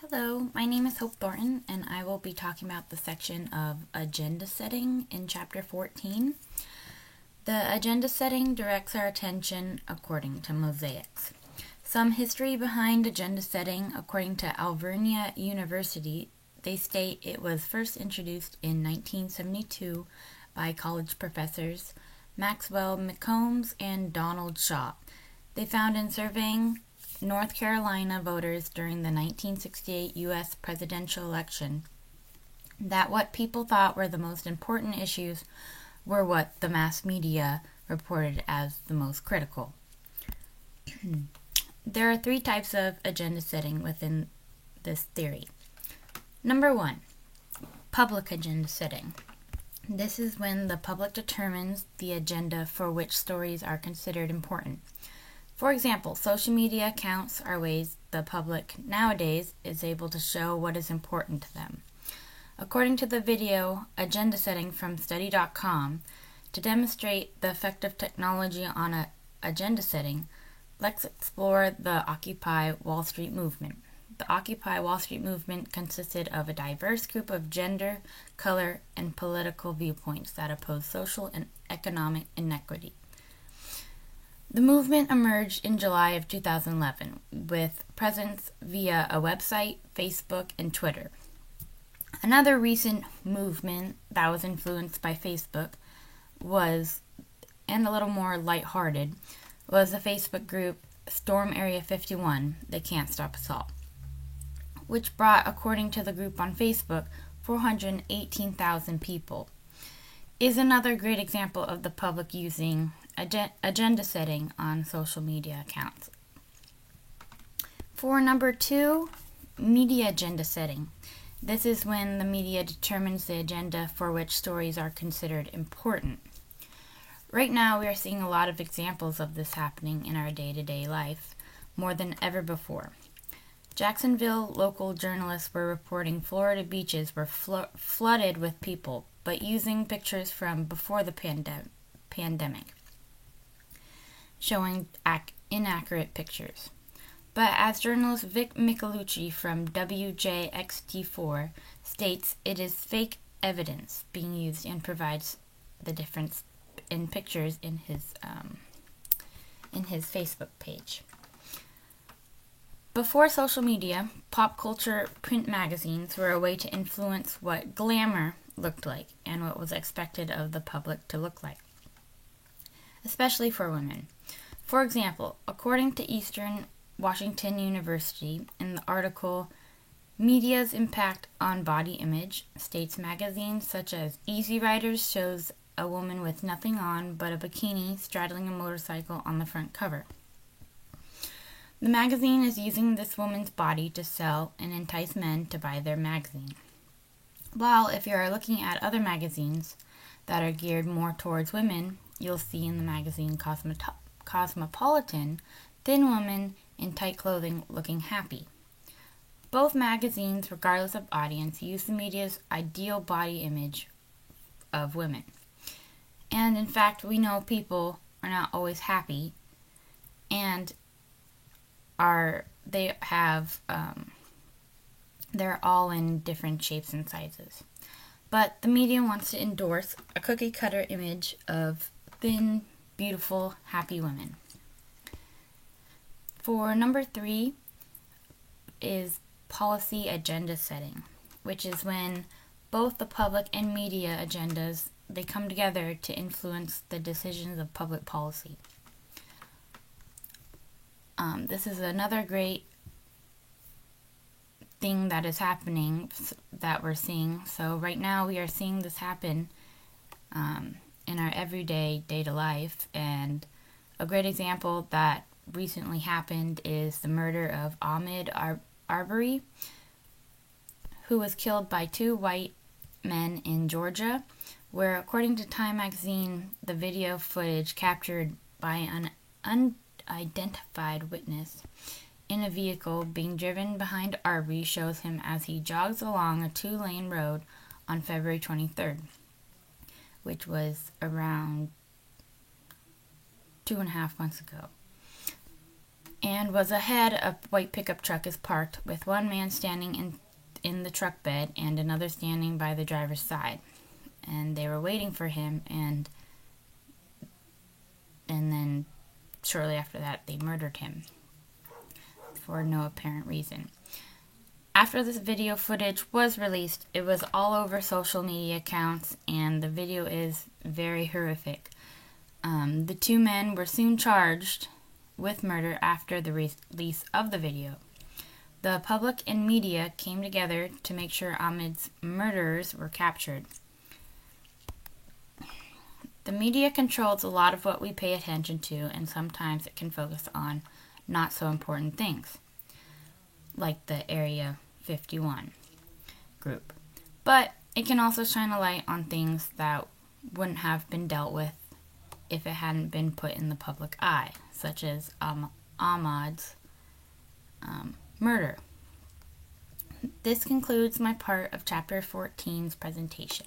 Hello, my name is Hope Thornton, and I will be talking about the section of agenda setting in Chapter 14. The agenda setting directs our attention according to mosaics. Some history behind agenda setting. According to Alvernia University, they state it was first introduced in 1972 by college professors Maxwell McCombs and Donald Shaw. They found in surveying North Carolina voters during the 1968 U.S. presidential election that what people thought were the most important issues were what the mass media reported as the most critical. There are three types of agenda setting within this theory. Number one, public agenda setting. This is when the public determines the agenda for which stories are considered important. For example, social media accounts are ways the public nowadays is able to show what is important to them. According to the video Agenda Setting from Study.com, to demonstrate the effect of technology on agenda setting, let's explore the Occupy Wall Street movement. The Occupy Wall Street movement consisted of a diverse group of gender, color, and political viewpoints that oppose social and economic inequity. The movement emerged in July of 2011 with presence via a website, Facebook, and Twitter. Another recent movement that was influenced by Facebook and a little more lighthearted, was the Facebook group Storm Area 51, They Can't Stop Us All, which brought, according to the group on Facebook, 418,000 people. Is another great example of the public using agenda setting on social media accounts. For number two, media agenda setting. This is when the media determines the agenda for which stories are considered important. Right now, we are seeing a lot of examples of this happening in our day-to-day life, more than ever before. Jacksonville local journalists were reporting Florida beaches were flooded with people, but using pictures from before the pandemic, showing inaccurate pictures. But as journalist Vic Michelucci from WJXT4 states, it is fake evidence being used and provides the difference in pictures in his Facebook page. Before social media, pop culture print magazines were a way to influence what glamour looked like and what was expected of the public to look like, especially for women. For example, according to Eastern Washington University, in the article Media's Impact on Body Image, states magazines such as Easy Riders shows a woman with nothing on but a bikini straddling a motorcycle on the front cover. The magazine is using this woman's body to sell and entice men to buy their magazine. While if you are looking at other magazines that are geared more towards women, you'll see in the magazine Cosmopolitan, thin women in tight clothing looking happy. Both magazines, regardless of audience, use the media's ideal body image of women. And in fact, we know people are not always happy, and they're all in different shapes and sizes. But the media wants to endorse a cookie cutter image of thin, beautiful, happy women. For number three is policy agenda setting, which is when both the public and media agendas, they come together to influence the decisions of public policy. This is another great thing that is happening that we're seeing. So right now we are seeing this happen in our everyday day-to life, and a great example that recently happened is the murder of Ahmaud Arbery, who was killed by two white men in Georgia, where, according to Time magazine, the video footage captured by an unidentified witness in a vehicle being driven behind Arbery shows him as he jogs along a two-lane road on February 23rd, which was around 2.5 months ago. and was ahead. A white pickup truck is parked with one man standing in the truck bed and another standing by the driver's side. And they were waiting for him, and then shortly after that, they murdered him for no apparent reason. After this video footage was released, it was all over social media accounts, and the video is very horrific. The two men were soon charged with murder after the release of the video. The public and media came together to make sure Ahmaud's murderers were captured. The media controls a lot of what we pay attention to, and sometimes it can focus on not so important things, like the Area 51 group. But it can also shine a light on things that wouldn't have been dealt with if it hadn't been put in the public eye, such as Ahmaud's murder. This concludes my part of Chapter 14's presentation.